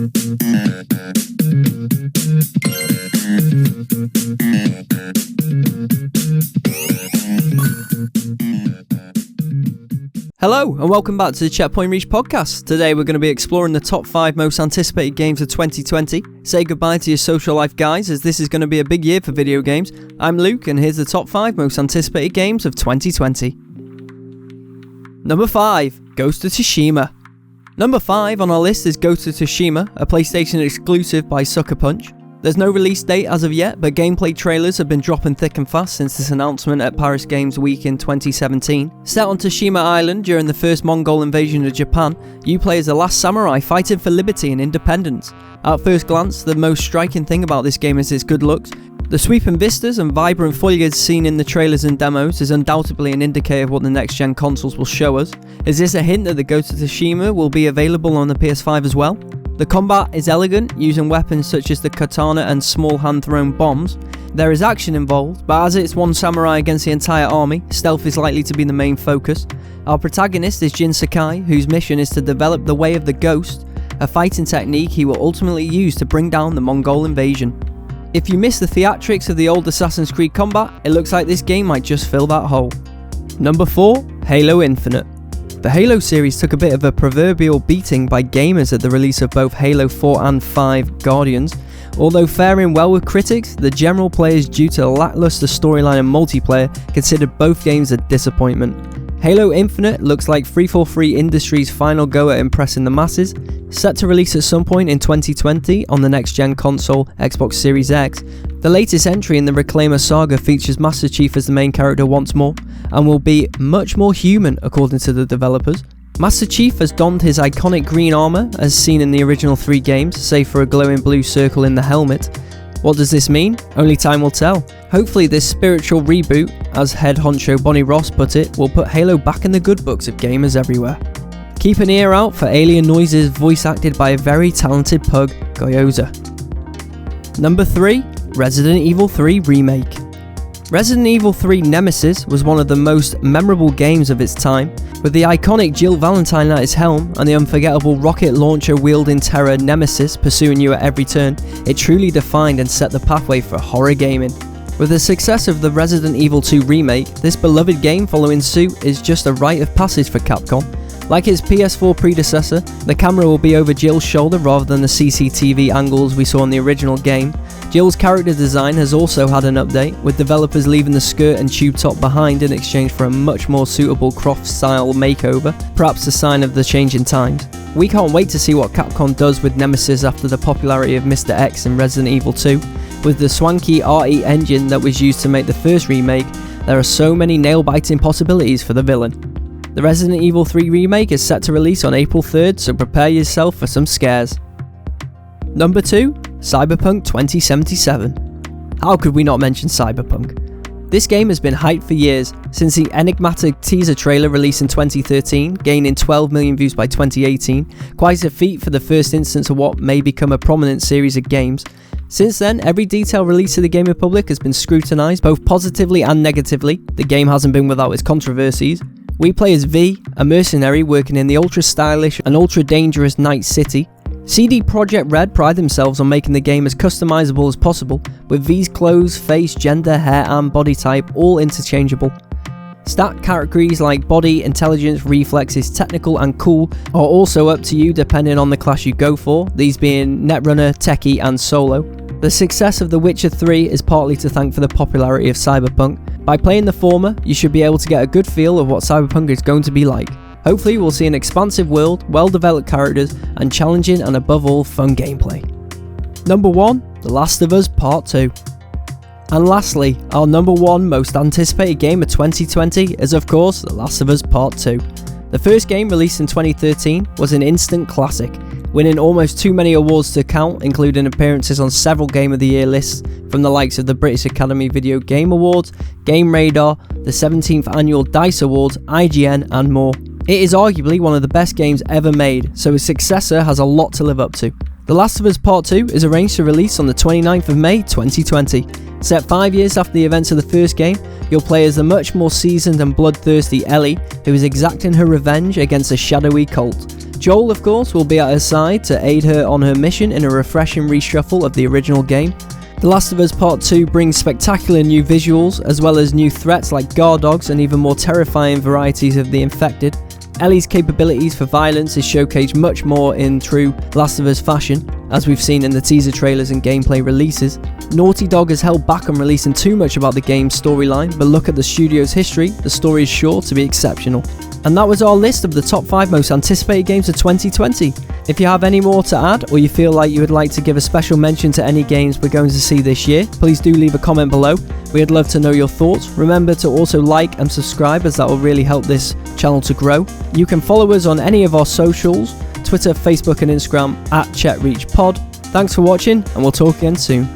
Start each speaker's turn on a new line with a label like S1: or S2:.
S1: Hello and welcome back to the Checkpoint Reach podcast. Today we're going to be exploring the top 5 most anticipated games of 2020. Say goodbye to your social life, guys, as this is going to be a big year for video games. I'm Luke and here's the top 5 most anticipated games of 2020. Number 5, Ghost of Tsushima. Number 5 on our list is Ghost of Tsushima, a PlayStation exclusive by Sucker Punch. There's no release date as of yet, but gameplay trailers have been dropping thick and fast since this announcement at Paris Games Week in 2017. Set on Tsushima Island during the first Mongol invasion of Japan, you play as the last samurai fighting for liberty and independence. At first glance, the most striking thing about this game is its good looks. The sweeping vistas and vibrant foliage seen in the trailers and demos is undoubtedly an indicator of what the next-gen consoles will show us. Is this a hint that the Ghost of Tsushima will be available on the PS5 as well? The combat is elegant, using weapons such as the katana and small hand-thrown bombs. There is action involved, but as it's one samurai against the entire army, stealth is likely to be the main focus. Our protagonist is Jin Sakai, whose mission is to develop the Way of the Ghost, a fighting technique he will ultimately use to bring down the Mongol invasion. If you miss the theatrics of the old Assassin's Creed combat, it looks like this game might just fill that hole. Number 4, Halo Infinite. The Halo series took a bit of a proverbial beating by gamers at the release of both Halo 4 and 5 Guardians. Although faring well with critics, the general players, due to a lackluster storyline and multiplayer, considered both games a disappointment. Halo Infinite looks like 343 Industries' final go at impressing the masses. Set to release at some point in 2020 on the next-gen console, Xbox Series X, the latest entry in the Reclaimer saga features Master Chief as the main character once more, and will be much more human according to the developers. Master Chief has donned his iconic green armour as seen in the original 3 games, save for a glowing blue circle in the helmet. What does this mean? Only time will tell. Hopefully this spiritual reboot, as head honcho Bonnie Ross put it, will put Halo back in the good books of gamers everywhere. Keep an ear out for alien noises voice acted by a very talented pug, Gyoza. Number 3, Resident Evil 3 Remake. Resident Evil 3 Nemesis was one of the most memorable games of its time, with the iconic Jill Valentine at its helm and the unforgettable rocket launcher wielding terror Nemesis pursuing you at every turn. It truly defined and set the pathway for horror gaming. With the success of the Resident Evil 2 remake, this beloved game following suit is just a rite of passage for Capcom. Like its PS4 predecessor, the camera will be over Jill's shoulder rather than the CCTV angles we saw in the original game. Jill's character design has also had an update, with developers leaving the skirt and tube top behind in exchange for a much more suitable Croft-style makeover, perhaps a sign of the change in times. We can't wait to see what Capcom does with Nemesis after the popularity of Mr. X in Resident Evil 2. With the swanky RE engine that was used to make the first remake, there are so many nail-biting possibilities for the villain. The Resident Evil 3 remake is set to release on April 3rd, so prepare yourself for some scares. Number 2, Cyberpunk 2077. How could we not mention Cyberpunk? This game has been hyped for years, since the enigmatic teaser trailer released in 2013, gaining 12 million views by 2018, quite a feat for the first instance of what may become a prominent series of games. Since then, every detail released to the gaming public has been scrutinised, both positively and negatively. The game hasn't been without its controversies. We play as V, a mercenary working in the ultra-stylish and ultra-dangerous Night City. CD Projekt Red pride themselves on making the game as customizable as possible, with V's clothes, face, gender, hair and body type all interchangeable. Stat categories like body, intelligence, reflexes, technical and cool are also up to you depending on the class you go for, these being Netrunner, Techie and Solo. The success of The Witcher 3 is partly to thank for the popularity of Cyberpunk. By playing the former, you should be able to get a good feel of what Cyberpunk is going to be like. Hopefully we'll see an expansive world, well-developed characters, and challenging and above all fun gameplay. Number 1, The Last of Us Part 2. And lastly, our number 1 most anticipated game of 2020 is of course The Last of Us Part 2. The first game, released in 2013, was an instant classic, winning almost too many awards to count, including appearances on several Game of the Year lists from the likes of the British Academy Video Game Awards, Game Radar, the 17th Annual DICE Awards, IGN and more. It is arguably one of the best games ever made, so its successor has a lot to live up to. The Last of Us Part 2 is arranged to release on the 29th of May 2020. Set 5 years after the events of the first game, you'll play as the much more seasoned and bloodthirsty Ellie, who is exacting her revenge against a shadowy cult. Joel, of course, will be at her side to aid her on her mission in a refreshing reshuffle of the original game. The Last of Us Part 2 brings spectacular new visuals, as well as new threats like guard dogs and even more terrifying varieties of the infected. Ellie's capabilities for violence is showcased much more in true Last of Us fashion, as we've seen in the teaser trailers and gameplay releases. Naughty Dog has held back on releasing too much about the game's storyline, but look at the studio's history, the story is sure to be exceptional. And that was our list of the top 5 most anticipated games of 2020. If you have any more to add, or you feel like you would like to give a special mention to any games we're going to see this year, please do leave a comment below. We'd love to know your thoughts. Remember to also like and subscribe, as that will really help this channel to grow. You can follow us on any of our socials, Twitter, Facebook and Instagram @ChetReachPod. Thanks for watching, and we'll talk again soon.